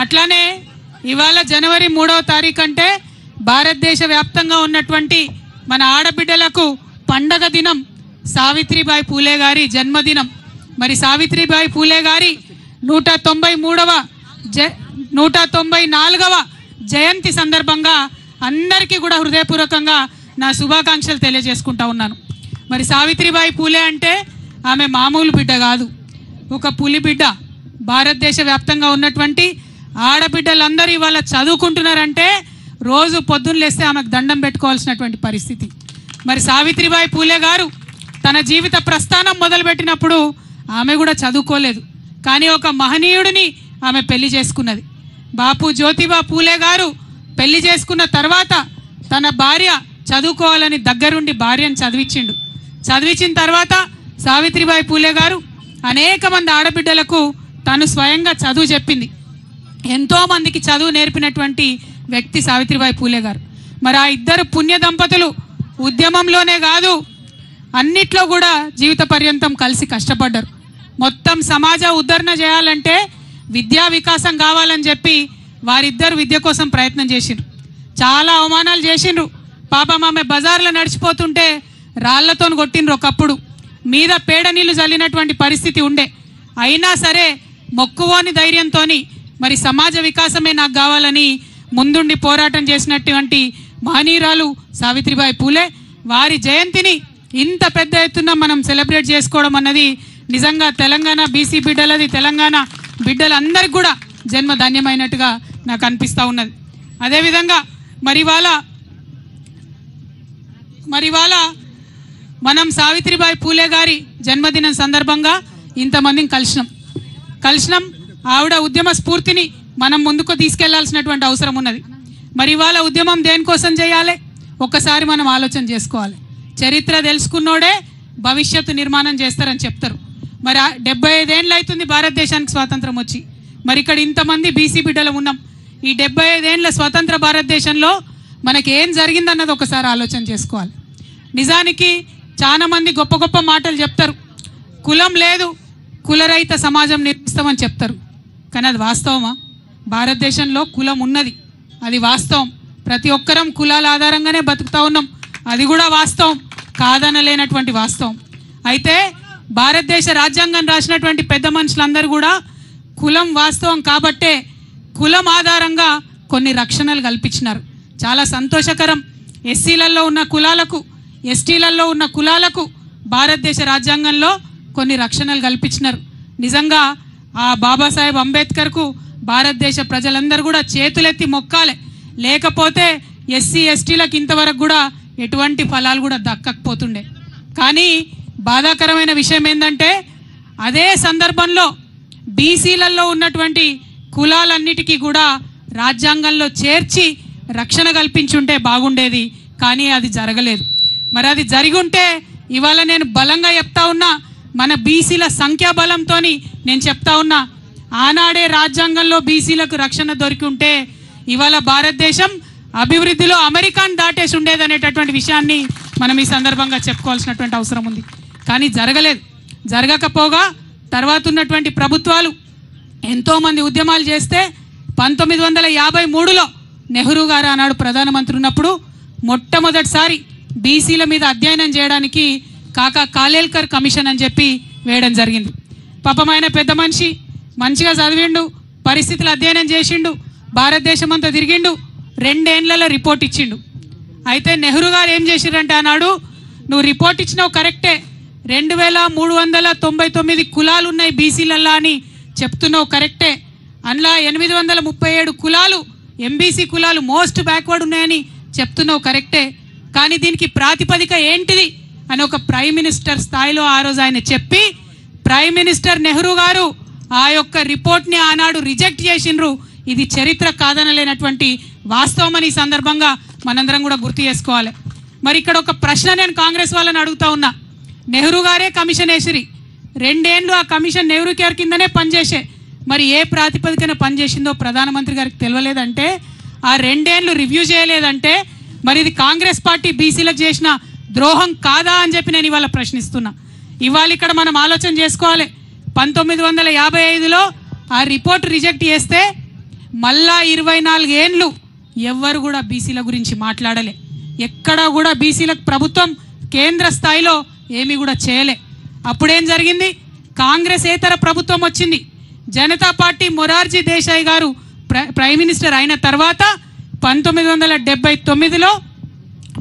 అట్లానే ఇవాళ జనవరి 3వ తారీఖు అంటే భారతదేశ వ్యాప్తంగా ఉన్నటువంటి మన ఆడబిడ్డలకు పండగ దినం, సావిత్రిబాయి పూలే గారి జన్మదినం. మరి సావిత్రిబాయి పూలే గారి 194వ జయంతి సందర్భంగా అందరికీ కూడా హృదయపూర్వకంగా నా శుభాకాంక్షలు తెలియజేసుకుంటా ఉన్నాను. మరి సావిత్రిబాయి పూలే అంటే ఆమె మామూలు బిడ్డ కాదు, ఒక పులి బిడ్డ. భారతదేశ వ్యాప్తంగా ఉన్నటువంటి ఆడబిడ్డలందరూ ఇవాళ చదువుకుంటున్నారంటే రోజు పొద్దున్న లేస్తే ఆమెకు దండం పెట్టుకోవాల్సినటువంటి పరిస్థితి. మరి సావిత్రిబాయి పూలే గారు తన జీవిత ప్రస్థానం మొదలుపెట్టినప్పుడు ఆమె కూడా చదువుకోలేదు, కానీ ఒక మహనీయుడిని ఆమె పెళ్లి చేసుకున్నది. బాపు జ్యోతిబా పూలే గారు పెళ్లి చేసుకున్న తర్వాత తన భార్య చదువుకోవాలని దగ్గరుండి భార్యను చదివించిన తర్వాత సావిత్రిబాయి పూలే గారు అనేక మంది ఆడబిడ్డలకు తను స్వయంగా చదువు చెప్పింది. ఎంతోమందికి చదువు నేర్పినటువంటి వ్యక్తి సావిత్రిబాయి పూలే గారు. మరి ఆ ఇద్దరు పుణ్య దంపతులు ఉద్యమంలోనే కాదు అన్నిట్లో కూడా జీవిత పర్యంతం కలిసి కష్టపడ్డారు. మొత్తం సమాజ ఉద్ధరణ చేయాలంటే విద్యా వికాసం కావాలని చెప్పి వారిద్దరు విద్య కోసం ప్రయత్నం చేసిండ్రు. చాలా అవమానాలు చేసిండ్రు. పాపం ఆమె బజార్లో నడిచిపోతుంటే రాళ్లతో కొట్టిండ్రు. ఒకప్పుడు మీద పేడ నీళ్లు చల్లినటువంటి పరిస్థితి ఉండే. అయినా సరే మొక్కువోని ధైర్యంతో మరి సమాజ వికాసమే నాకు కావాలని ముందుండి పోరాటం చేసినటువంటి మహనీయురాలు సావిత్రిబాయి పూలే. వారి జయంతిని ఇంత పెద్ద ఎత్తున మనం సెలబ్రేట్ చేసుకోవడం అన్నది నిజంగా తెలంగాణ బీసీ బిడ్డలది, తెలంగాణ బిడ్డలందరికీ కూడా జన్మ ధన్యమైనట్టుగా నాకు అనిపిస్తూ ఉన్నది. అదేవిధంగా మరివాళ మనం సావిత్రిబాయి పూలే గారి జన్మదినం సందర్భంగా ఇంతమందిని కలిసినాం. ఆవిడ ఉద్యమ స్ఫూర్తిని మనం ముందుకు తీసుకెళ్లాల్సినటువంటి అవసరం ఉన్నది. మరి ఇవాళ ఉద్యమం దేనికోసం చేయాలి ఒక్కసారి మనం ఆలోచన చేసుకోవాలి. చరిత్ర తెలుసుకున్నోడే భవిష్యత్తు నిర్మాణం చేస్తారని చెప్తారు. మరి 75 ఏళ్ళు అవుతుంది భారతదేశానికి స్వాతంత్రం వచ్చి. మరి ఇక్కడ ఇంతమంది బీసీ బిడ్డలు ఉన్నాం. ఈ 75 ఏళ్ళ స్వతంత్ర భారతదేశంలో మనకి ఏం జరిగిందన్నది ఒకసారి ఆలోచన చేసుకోవాలి. నిజానికి చాలా మంది గొప్ప గొప్ప మాటలు చెప్తారు. కులం లేదు, కులరహిత సమాజం నిర్మిస్తామని చెప్తారు. కానీ అది వాస్తవమా? భారతదేశంలో కులం ఉన్నది, అది వాస్తవం. ప్రతి ఒక్కరం కులాల ఆధారంగానే బతుకుతా ఉన్నాం, అది కూడా వాస్తవం, కాదనలేనటువంటి వాస్తవం. అయితే భారతదేశ రాజ్యాంగం రాసినటువంటి పెద్ద మనుషులందరూ కూడా కులం వాస్తవం కాబట్టే కులం ఆధారంగా కొన్ని రక్షణలు కల్పించినారు. చాలా సంతోషకరం. ఎస్సీలలో ఉన్న కులాలకు, ఎస్టీలలో ఉన్న కులాలకు భారతదేశ రాజ్యాంగంలో కొన్ని రక్షణలు కల్పించినారు. నిజంగా ఆ బాబాసాహెబ్ అంబేద్కర్కు భారతదేశ ప్రజలందరూ కూడా చేతులెత్తి మొక్కాలి. లేకపోతే ఎస్సీ ఎస్టీలకు ఇంతవరకు కూడా ఎటువంటి ఫలాలు కూడా దక్కకపోతుండే. కానీ బాధాకరమైన విషయం ఏంటంటే అదే సందర్భంలో బీసీలలో ఉన్నటువంటి కులాలన్నిటికీ కూడా రాజ్యాంగంలో చేర్చి రక్షణ కల్పించుంటే బాగుండేది. కానీ అది జరగలేదు. మరి అది జరిగి ఉంటే ఇవాళ నేను బలంగా చెప్తా ఉన్నా, మన బీసీల సంఖ్యాబలంతో నేను చెప్తా ఉన్నా, ఆనాడే రాజ్యాంగంలో బీసీలకు రక్షణ దొరికి ఉంటే ఇవాళ భారతదేశం అభివృద్ధిలో అమెరికాను దాటేసి ఉండేదనేటటువంటి విషయాన్ని మనం ఈ సందర్భంగా చెప్పుకోవాల్సినటువంటి అవసరం ఉంది. కానీ జరగలేదు. జరగకపోగా తర్వాత ఉన్నటువంటి ప్రభుత్వాలు ఎంతోమంది ఉద్యమాలు చేస్తే 1953లో నెహ్రూ గారు ఆనాడు ప్రధానమంత్రి ఉన్నప్పుడు మొట్టమొదటిసారి బీసీల మీద అధ్యయనం చేయడానికి కాకా కాలేల్కర్ కమిషన్ అని చెప్పి వేయడం జరిగింది. పాపం ఆయన పెద్ద మనిషి, మంచిగా చదివిండు, పరిస్థితులు అధ్యయనం చేసిండు, భారతదేశం అంతా తిరిగిండు, 2 ఏళ్లలో రిపోర్ట్ ఇచ్చిండు. అయితే నెహ్రూ గారు ఏం చేసిరంటే ఆనాడు, నువ్వు రిపోర్ట్ ఇచ్చినావు కరెక్టే, 2399 కులాలు ఉన్నాయి బీసీలల్లా అని చెప్తున్నావు కరెక్టే, అందులో 837 కులాలు ఎంబీసీ కులాలు మోస్ట్ బ్యాక్వర్డ్ ఉన్నాయని చెప్తున్నావు కరెక్టే, కానీ దీనికి ప్రాతిపదిక ఏంటిది అని ఒక ప్రైమ్ మినిస్టర్ స్థాయిలో ఆ రోజు ఆయన చెప్పి ప్రైమ్ మినిస్టర్ నెహ్రూ గారు ఆ యొక్క రిపోర్ట్ని ఆనాడు రిజెక్ట్ చేసిండ్రు. ఇది చరిత్ర కాదనలేనటువంటి వాస్తవం అని ఈ సందర్భంగా మనందరం కూడా గుర్తు చేసుకోవాలి. మరి ఇక్కడ ఒక ప్రశ్న నేను కాంగ్రెస్ వాళ్ళని అడుగుతా ఉన్నా. నెహ్రూ గారే కమిషన్ వేసిరి, 2 ఏళ్ళు ఆ కమిషన్ నెహ్రూ కేర్ కిందనే పనిచేసే, మరి ఏ ప్రాతిపదికన పనిచేసిందో ప్రధానమంత్రి గారికి తెలియలేదంటే, ఆ 2 ఏళ్ళు రివ్యూ చేయలేదంటే మరి ఇది కాంగ్రెస్ పార్టీ బీసీలకు చేసిన ద్రోహం కాదా అని చెప్పి నేను ఇవాళ ప్రశ్నిస్తున్నా. ఇవాళ ఇక్కడ మనం ఆలోచన చేసుకోవాలి. 1955లో ఆ రిపోర్ట్ రిజెక్ట్ చేస్తే మళ్ళా 24 ఏండ్లు ఎవ్వరు కూడా బీసీల గురించి మాట్లాడలే. ఎక్కడా కూడా బీసీలకు ప్రభుత్వం కేంద్ర స్థాయిలో ఏమీ కూడా చేయలే. అప్పుడేం జరిగింది? కాంగ్రెసేతర ప్రభుత్వం వచ్చింది. జనతా పార్టీ మొరార్జీ దేశాయ్ గారు ప్రైమ్ మినిస్టర్ అయిన తర్వాత 1979లో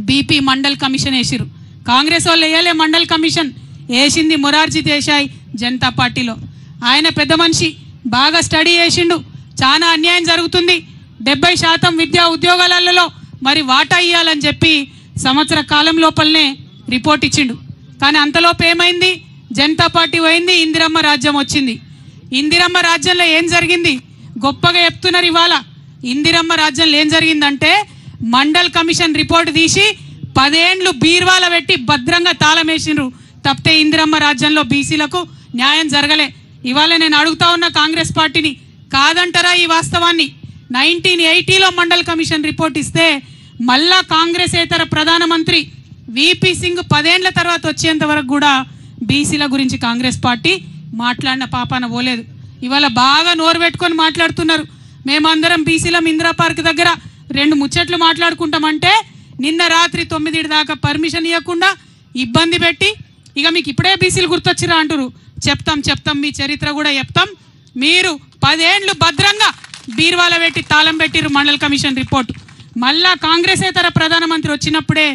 బీపీ మండల్ కమిషన్ వేసిరు. కాంగ్రెస్ వాళ్ళు వేయలే మండల్ కమిషన్, వేసింది మొరార్జీ దేశాయ్ జనతా పార్టీలో. ఆయన పెద్ద మనిషి, బాగా స్టడీ చేసిండు. చాలా అన్యాయం జరుగుతుంది, 70% విద్యా ఉద్యోగాలలో మరి వాటా ఇవ్వాలని చెప్పి సంవత్సర కాలం లోపలనే రిపోర్ట్ ఇచ్చిండు. కానీ అంతలోపు ఏమైంది? జనతా పార్టీ పోయింది, ఇందిరమ్మ రాజ్యం వచ్చింది. ఇందిరమ్మ రాజ్యంలో ఏం జరిగింది? గొప్పగా చెప్తున్నారు ఇవాళ. ఇందిరమ్మ రాజ్యంలో ఏం జరిగిందంటే మండల్ కమిషన్ రిపోర్ట్ తీసి 10 ఏండ్లు బీర్వాల పెట్టి భద్రంగా తాళం వేసిండ్రు. తప్పితే ఇందిరమ్మ రాజ్యంలో బీసీలకు న్యాయం జరగలే. ఇవాళ నేను అడుగుతా ఉన్న కాంగ్రెస్ పార్టీని, కాదంటారా ఈ వాస్తవాన్ని? 1980లో మండల్ కమిషన్ రిపోర్ట్ ఇస్తే మళ్ళా కాంగ్రెసేతర ప్రధానమంత్రి విపి సింగ్ 10 ఏండ్ల తర్వాత వచ్చేంత వరకు కూడా బీసీల గురించి కాంగ్రెస్ పార్టీ మాట్లాడిన పాపాన పోలేదు. ఇవాళ బాగా నోరు పెట్టుకొని మాట్లాడుతున్నారు. మేమందరం బీసీలం ఇందిరా పార్క్ దగ్గర 2 ముచ్చట్లు మాట్లాడుకుంటామంటే నిన్న రాత్రి 9 దాకా పర్మిషన్ ఇవ్వకుండా ఇబ్బంది పెట్టి, ఇక మీకు ఇప్పుడే బీసీలు గుర్తొచ్చిరా అంటారు. చెప్తాం మీ చరిత్ర కూడా చెప్తాం. మీరు 10 ఏండ్లు భద్రంగా బీర్వాల పెట్టి తాళం పెట్టిరు మండల్ కమిషన్ రిపోర్ట్. మళ్ళా కాంగ్రెసేతర ప్రధానమంత్రి వచ్చినప్పుడే,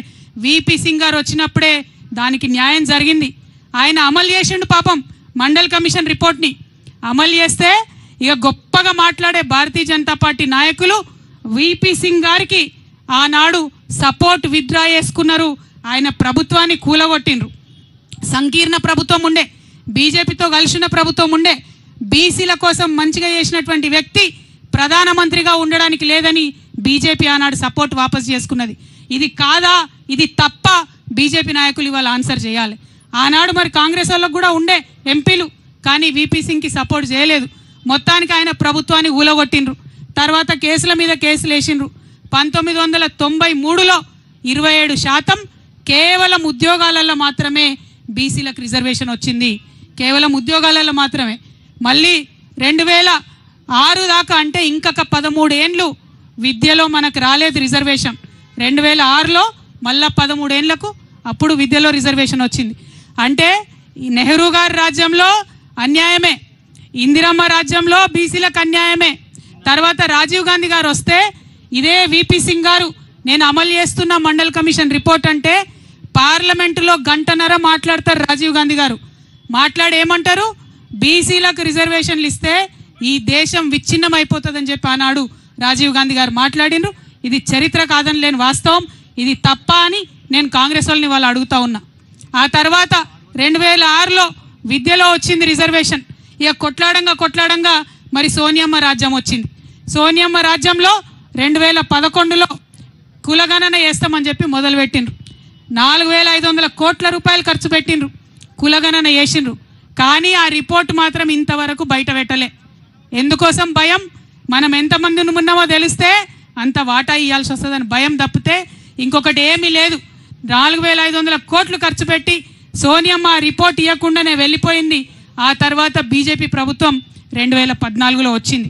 విపి సింగ్ గారు వచ్చినప్పుడే దానికి న్యాయం జరిగింది. ఆయన అమలు చేసిండు పాపం మండల్ కమిషన్ రిపోర్ట్ని. అమలు చేస్తే ఇక గొప్పగా మాట్లాడే భారతీయ జనతా పార్టీ నాయకులు విపి సింగ్ గారికి ఆనాడు సపోర్ట్ విత్డ్రా చేసుకున్నారు. ఆయన ప్రభుత్వాన్ని కూలగొట్టిండ్రు. సంకీర్ణ ప్రభుత్వం ఉండే, బీజేపీతో కలిసిన ప్రభుత్వం ఉండే, బీసీల కోసం మంచిగా చేసినటువంటి వ్యక్తి ప్రధానమంత్రిగా ఉండడానికి లేదని బీజేపీ ఆనాడు సపోర్ట్ వాపస్ చేసుకున్నది. ఇది కాదా, ఇది తప్ప బీజేపీ నాయకులు ఇవాళ ఆన్సర్ చేయాలి. ఆనాడు మరి కాంగ్రెస్ వాళ్ళకు కూడా ఉండే ఎంపీలు, కానీ విపి సింగ్కి సపోర్ట్ చేయలేదు. మొత్తానికి ఆయన ప్రభుత్వాన్ని ఊలగొట్టిండ్రు. తర్వాత కేసుల మీద కేసులు వేసిండ్రు. 1993లో 27% కేవలం ఉద్యోగాలలో మాత్రమే బీసీలకు రిజర్వేషన్ వచ్చింది. కేవలం ఉద్యోగాలలో మాత్రమే. మళ్ళీ 2006 దాకా అంటే ఇంకొక 13 ఏండ్లు విద్యలో మనకు రాలేదు రిజర్వేషన్. 2006లో మళ్ళా 13 ఏండ్లకు అప్పుడు విద్యలో రిజర్వేషన్ వచ్చింది. అంటే ఈ నెహ్రూ గారి రాజ్యంలో అన్యాయమే, ఇందిరమ్మ రాజ్యంలో బీసీలకు అన్యాయమే. తర్వాత రాజీవ్ గాంధీ గారు వస్తే ఇదే విపి సింగ్ గారు నేను అమలు చేస్తున్న మండల్ కమిషన్ రిపోర్ట్ అంటే పార్లమెంటులో 1.5 గంటన్నర మాట్లాడతారు రాజీవ్ గాంధీ గారు. మాట్లాడి ఏమంటారు? బీసీలకు రిజర్వేషన్లు ఇస్తే ఈ దేశం విచ్ఛిన్నం అయిపోతుందని చెప్పి ఆనాడు రాజీవ్ గాంధీ గారు మాట్లాడినరు. ఇది చరిత్ర కాదని లేని వాస్తవం. ఇది తప్ప అని నేను కాంగ్రెస్ వాళ్ళని వాళ్ళు అడుగుతా ఉన్నా. ఆ తర్వాత 2006లో విద్యలో వచ్చింది రిజర్వేషన్. ఇక కొట్లాడంగా మరి సోనియమ్మ రాజ్యం వచ్చింది. సోనియమ్మ రాజ్యంలో 2011లో కులగణన చేస్తామని చెప్పి మొదలుపెట్టిండ్రు. 4500 కోట్ల రూపాయలు ఖర్చు పెట్టిండ్రు, కులగణన చేసిండ్రు. కానీ ఆ రిపోర్ట్ మాత్రం ఇంతవరకు బయట పెట్టలే. ఎందుకోసం? భయం. మనం ఎంతమంది ఉన్నామో తెలిస్తే అంత వాటా ఇవ్వాల్సి వస్తుందని భయం తప్పితే ఇంకొకటి ఏమీ లేదు. 4500 కోట్లు ఖర్చు పెట్టి సోనియమ్మ రిపోర్ట్ ఇవ్వకుండానే వెళ్ళిపోయింది. ఆ తర్వాత బీజేపీ ప్రభుత్వం 2014లో వచ్చింది.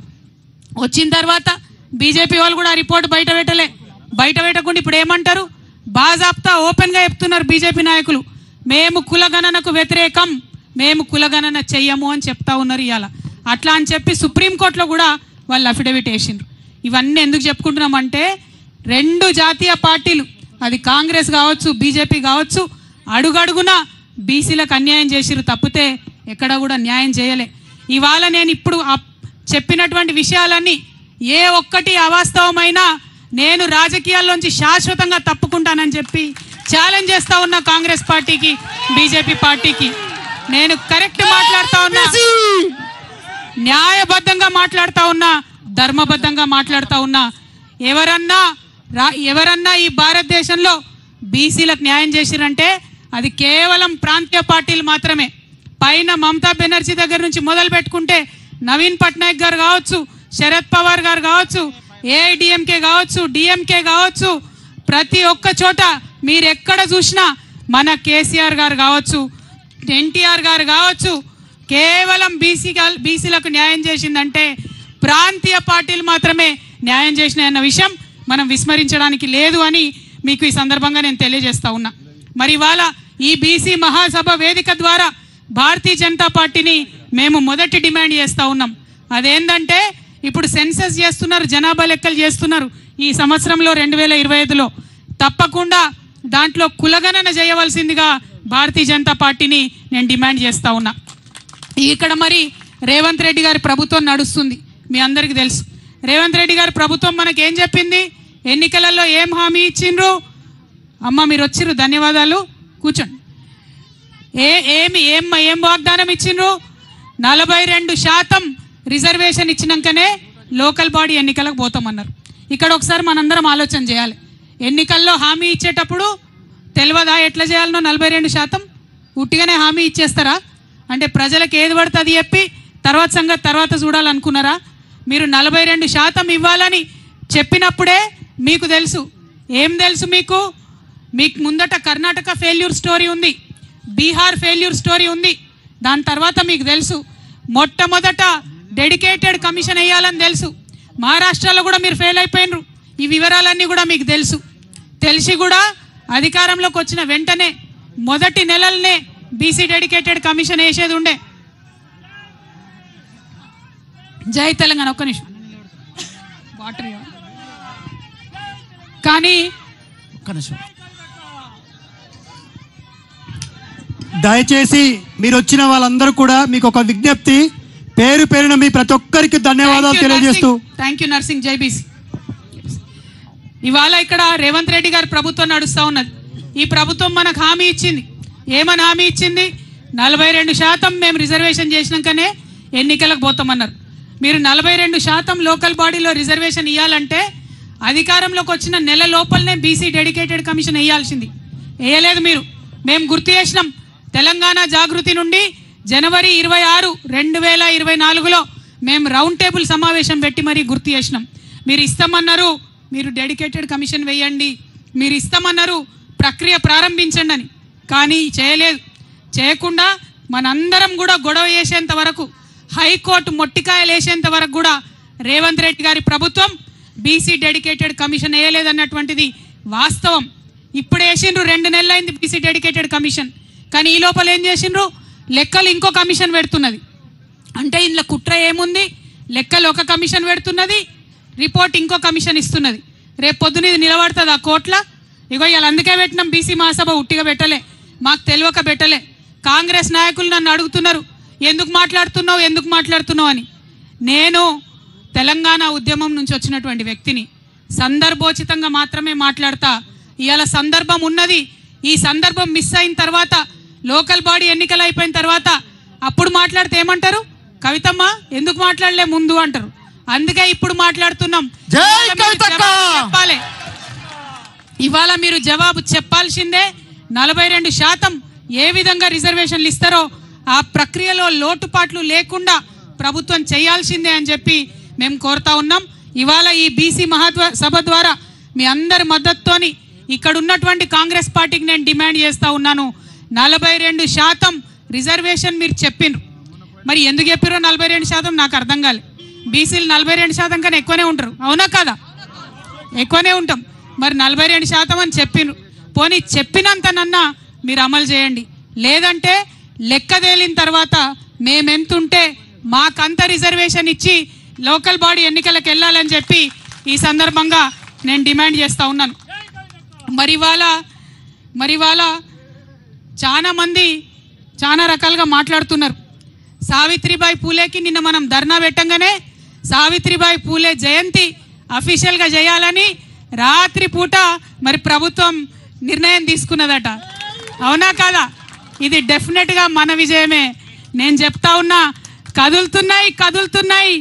వచ్చిన తర్వాత బీజేపీ వాళ్ళు కూడా రిపోర్ట్ బయట పెట్టలే. బయట పెట్టకుండా ఇప్పుడు ఏమంటారు? బాజాప్తా ఓపెన్గా చెప్తున్నారు బీజేపీ నాయకులు, మేము కులగణనకు వ్యతిరేకం, మేము కులగణన చెయ్యము అని చెప్తా ఉన్నారు ఇవాళ. అట్లా అని చెప్పి సుప్రీంకోర్టులో కూడా వాళ్ళు అఫిడవిట్ వేసిండ్రు. ఇవన్నీ ఎందుకు చెప్పుకుంటున్నామంటే 2 జాతీయ పార్టీలు, అది కాంగ్రెస్ కావచ్చు బీజేపీ కావచ్చు, అడుగడుగున బీసీలకు అన్యాయం చేసిరు తప్పితే ఎక్కడ కూడా న్యాయం చేయలే. ఇవాళ నేను ఇప్పుడు చెప్పినటువంటి విషయాలన్నీ ఏ ఒక్కటి అవాస్తవమైనా నేను రాజకీయాల్లోంచి శాశ్వతంగా తప్పుకుంటానని చెప్పి ఛాలెంజ్ చేస్తా ఉన్నా కాంగ్రెస్ పార్టీకి, బీజేపీ పార్టీకి. నేను కరెక్ట్ మాట్లాడుతా ఉన్నా, న్యాయబద్ధంగా మాట్లాడుతా ఉన్నా, ధర్మబద్ధంగా మాట్లాడుతా ఉన్నా. ఎవరన్నా ఈ భారతదేశంలో బీసీలకు న్యాయం చేసిరంటే అది కేవలం ప్రాంతీయ పార్టీలు మాత్రమే. పైన మమతా బెనర్జీ దగ్గర నుంచి మొదలు పెట్టుకుంటే నవీన్ పట్నాయక్ గారు కావచ్చు, శరద్ పవార్ గారు కావచ్చు, ఏఐడిఎంకే కావచ్చు, డిఎంకే కావచ్చు, ప్రతి ఒక్క చోట మీరు ఎక్కడ చూసినా మన కేసీఆర్ గారు కావచ్చు, ఎన్టీఆర్ గారు కావచ్చు, కేవలం బీసీలకు న్యాయం చేసిందంటే ప్రాంతీయ పార్టీలు మాత్రమే న్యాయం చేసినాయన్న విషయం మనం విస్మరించడానికి లేదు అని మీకు ఈ సందర్భంగా నేను తెలియజేస్తా ఉన్నా. మరి ఇవాళ ఈ బీసీ మహాసభ వేదిక ద్వారా భారతీయ జనతా పార్టీని మేము మొదటి డిమాండ్ చేస్తూ ఉన్నాం. అదేంటంటే ఇప్పుడు సెన్సస్ చేస్తున్నారు, జనాభా లెక్కలు చేస్తున్నారు ఈ సంవత్సరంలో 2025లో. తప్పకుండా దాంట్లో కులగణన చేయవలసిందిగా భారతీయ జనతా పార్టీని నేను డిమాండ్ చేస్తూ ఉన్నా. ఇక్కడ మరి రేవంత్ రెడ్డి గారి ప్రభుత్వం నడుస్తుంది, మీ అందరికీ తెలుసు. రేవంత్ రెడ్డి గారి ప్రభుత్వం మనకేం చెప్పింది, ఎన్నికలలో ఏం హామీ ఇచ్చిండ్రు? అమ్మ మీరు వచ్చిర్రు, ధన్యవాదాలు, కూర్చోండి. ఏం వాగ్దానం ఇచ్చిండ్రు? 42% రిజర్వేషన్ ఇచ్చినాకనే లోకల్ బాడీ ఎన్నికలకు పోతామన్నారు. ఇక్కడ ఒకసారి మనందరం ఆలోచన చేయాలి. ఎన్నికల్లో హామీ ఇచ్చేటప్పుడు తెలియదా ఎట్లా చేయాలనో? 42% ఉట్టిగానే హామీ ఇచ్చేస్తారా? అంటే ప్రజలకు ఏది పడుతుంది చెప్పి తర్వాత సంగతి తర్వాత చూడాలనుకున్నారా? మీరు 42% ఇవ్వాలని చెప్పినప్పుడే మీకు తెలుసు. ఏం తెలుసు మీకు? మీకు ముందట కర్ణాటక ఫెయిల్యూర్ స్టోరీ ఉంది, బీహార్ ఫెయిల్యూర్ స్టోరీ ఉంది. దాని తర్వాత మీకు తెలుసు మొట్టమొదట డెడికేటెడ్ కమిషన్ వేయాలని తెలుసు. మహారాష్ట్రలో కూడా మీరు ఫెయిల్ అయిపోయినరు. ఈ వివరాలన్నీ కూడా మీకు తెలుసు. తెలిసి కూడా అధికారంలోకి వచ్చిన వెంటనే మొదటి నెలలనే బీసీ డెడికేటెడ్ కమిషన్ వేసేది ఉండే. జై తెలంగాణ. ఒక్క నిమిషం వాటర్. కానీ దయచేసి మీరు వచ్చిన వాళ్ళందరూ కూడా మీకు ఒక విజ్ఞప్తి, పేరు పేరున మీ ప్రతి ఒక్కరికి ధన్యవాదాలు తెలియజేస్తూ. Thank you nursing. జై బీసీ. ఇవాళ ఇక్కడ రేవంత్ రెడ్డి గారి ప్రభుత్వం నడుస్తూ ఉన్నది. ఈ ప్రభుత్వం మనకు హామీ ఇచ్చింది. ఏమని హామీ ఇచ్చింది? 42% మేము రిజర్వేషన్ చేసినాకనే ఎన్నికలకు పోతామన్నారు. మీరు 42% లోకల్ బాడీలో రిజర్వేషన్ ఇవ్వాలంటే అధికారంలోకి వచ్చిన నెల లోపలనే బీసీ డెడికేటెడ్ కమిషన్ వేయాల్సింది. వేయలేదు మీరు. మేము గుర్తు చేసినాం. తెలంగాణ జాగృతి నుండి జనవరి 26, 2024లో మేము రౌండ్ టేబుల్ సమావేశం పెట్టి మరీ గుర్తు చేసినాం. మీరు ఇస్తామన్నారు, మీరు డెడికేటెడ్ కమిషన్ వేయండి, మీరు ఇస్తామన్నారు, ప్రక్రియ ప్రారంభించండి అని. కానీ చేయలేదు. చేయకుండా మనందరం కూడా గొడవ చేసేంత వరకు, హైకోర్టు మొట్టికాయలు వేసేంత వరకు కూడా రేవంత్ రెడ్డి గారి ప్రభుత్వం బీసీ డెడికేటెడ్ కమిషన్ వేయలేదన్నటువంటిది వాస్తవం. ఇప్పుడు వేసిండ్రు, 2 నెలలు అయింది బీసీ డెడికేటెడ్ కమిషన్. కానీ ఈ లోపల ఏం చేసిండ్రు? లెక్కలు ఇంకో కమిషన్ పెడుతున్నది. అంటే ఇందులో కుట్ర ఏముంది? లెక్కలు ఒక కమిషన్ పెడుతున్నది, రిపోర్ట్ ఇంకో కమిషన్ ఇస్తున్నది. రేపు పొద్దున ఇది నిలబడుతుంది ఆ కోట్ల. ఇగో ఇలా అందుకే పెట్టినాం బీసీ మహాసభ. ఉట్టిగా పెట్టలే, మాకు తెలియక పెట్టలే. కాంగ్రెస్ నాయకులు నన్ను అడుగుతున్నారు, ఎందుకు మాట్లాడుతున్నావు అని. నేను తెలంగాణ ఉద్యమం నుంచి వచ్చినటువంటి వ్యక్తిని. సందర్భోచితంగా మాత్రమే మాట్లాడతా. ఇవాళ సందర్భం ఉన్నది. ఈ సందర్భం మిస్ అయిన తర్వాత, లోకల్ బాడీ ఎన్నికలు అయిపోయిన తర్వాత అప్పుడు మాట్లాడితే ఏమంటారు? కవితమ్మ ఎందుకు మాట్లాడలే ముందు అంటారు. అందుకే ఇప్పుడు మాట్లాడుతున్నాం. చెప్పాలి. ఇవాళ మీరు జవాబు చెప్పాల్సిందే. 42% ఏ విధంగా రిజర్వేషన్లు ఇస్తారో ఆ ప్రక్రియలో లోటుపాట్లు లేకుండా ప్రభుత్వం చేయాల్సిందే అని చెప్పి మేము కోరుతా ఉన్నాం. ఇవాళ ఈ బీసీ మహాసభ ద్వారా మీ అందరి మద్దతుతోని ఇక్కడ ఉన్నటువంటి కాంగ్రెస్ పార్టీకి నేను డిమాండ్ చేస్తూ ఉన్నాను. 42% రిజర్వేషన్ మీరు చెప్పిండ్రు. మరి ఎందుకు చెప్పారో 42% నాకు అర్థం కాలే. బీసీలు 42% కన్నా ఎక్కువనే ఉంటారు, అవునా కదా? ఎక్కువనే ఉంటాం. మరి 42% అని చెప్పిండ్రు. పోనీ చెప్పినంతనన్నా మీరు అమలు చేయండి. లేదంటే లెక్క తేలిన తర్వాత మేమెంతుంటే మాకంత రిజర్వేషన్ ఇచ్చి లోకల్ బాడీ ఎన్నికలకు వెళ్ళాలని చెప్పి ఈ సందర్భంగా నేను డిమాండ్ చేస్తూ ఉన్నాను. మరి ఇవాళ చాలామంది చాలా రకాలుగా మాట్లాడుతున్నారు. సావిత్రిబాయి పూలేకి నిన్న మనం ధర్నా పెట్టంగానే సావిత్రిబాయి పూలే జయంతి అఫీషియల్గా చేయాలని రాత్రి పూట మరి ప్రభుత్వం నిర్ణయం తీసుకున్నదట, అవునా కాదా? ఇది డెఫినెట్గా మన విజయమే. నేను చెప్తా ఉన్నా, కదులుతున్నాయి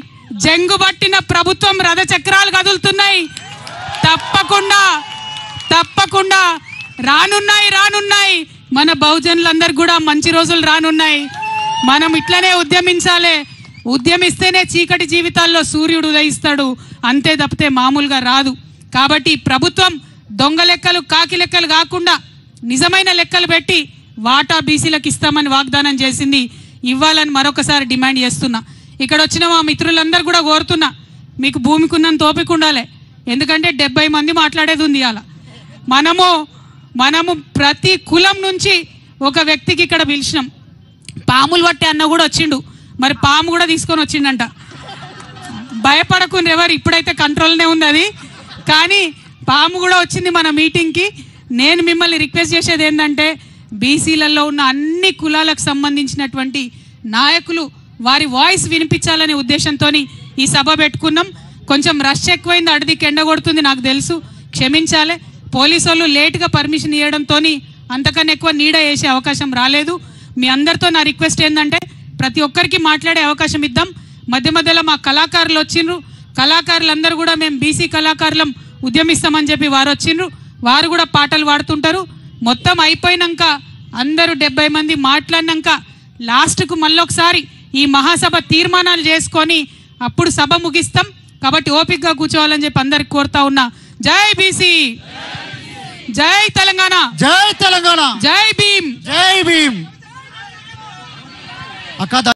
జంగు పట్టిన ప్రభుత్వం రథచక్రాలు కదులుతున్నాయి. తప్పకుండా రానున్నాయి. మన బహుజనులందరూ కూడా మంచి రోజులు రానున్నాయి. మనం ఇట్లనే ఉద్యమించాలి. ఉద్యమిస్తేనే చీకటి జీవితాల్లో సూర్యుడు ఉదయిస్తాడు, అంతే తప్పితే మామూలుగా రాదు. కాబట్టి ప్రభుత్వం దొంగ లెక్కలు, కాకి లెక్కలు కాకుండా నిజమైన లెక్కలు పెట్టి వాటా బీసీలకు ఇస్తామని వాగ్దానం చేసింది. ఇవ్వాలని మరొకసారి డిమాండ్ చేస్తున్నా. ఇక్కడ వచ్చిన మా మిత్రులందరూ కూడా కోరుతున్నా, మీకు భూమికి ఉన్నంత ఓపిక ఉండాలి. ఎందుకంటే 70 మంది మాట్లాడేది ఉంది అలా. మనము ప్రతి కులం నుంచి ఒక వ్యక్తికి ఇక్కడ పిలిచినాం. పాములు పట్టే అన్న కూడా వచ్చిండు, మరి పాము కూడా తీసుకొని వచ్చిండంట. భయపడకుండా ఎవరు, ఇప్పుడైతే కంట్రోల్నే ఉంది అది, కానీ పాము కూడా వచ్చింది మన మీటింగ్కి. నేను మిమ్మల్ని రిక్వెస్ట్ చేసేది ఏంటంటే, బీసీలలో ఉన్న అన్ని కులాలకు సంబంధించినటువంటి నాయకులు వారి వాయిస్ వినిపించాలనే ఉద్దేశంతో ఈ సభ పెట్టుకున్నాం. కొంచెం రష్ ఎక్కువైంది, అడిదికి ఎండ కొడుతుంది నాకు తెలుసు, క్షమించాలి. పోలీసు వాళ్ళు లేట్గా పర్మిషన్ ఇవ్వడంతో అంతకన్నా ఎక్కువ నీడ వేసే అవకాశం రాలేదు. మీ అందరితో నా రిక్వెస్ట్ ఏంటంటే, ప్రతి ఒక్కరికి మాట్లాడే అవకాశం ఇద్దాం. మధ్య మధ్యలో మా కళాకారులు వచ్చిండ్రు, కళాకారులందరూ కూడా మేము బీసీ కళాకారులం ఉద్యమిస్తామని చెప్పి వారు వచ్చిండ్రు, వారు కూడా పాటలు పాడుతుంటారు. మొత్తం అయిపోయినాక అందరూ 70 మంది మాట్లాడినాక లాస్ట్కు మళ్ళొకసారి ఈ మహాసభ తీర్మానాలు చేసుకొని అప్పుడు సభ ముగిస్తాం. కాబట్టి ఓపికగా కూర్చోవాలని చెప్పి అందరికి కోరుతా ఉన్నా. జై బీసీ, జై తెలంగాణ, జై తెలంగాణ, జై భీమ్, జై భీమ్. అక్క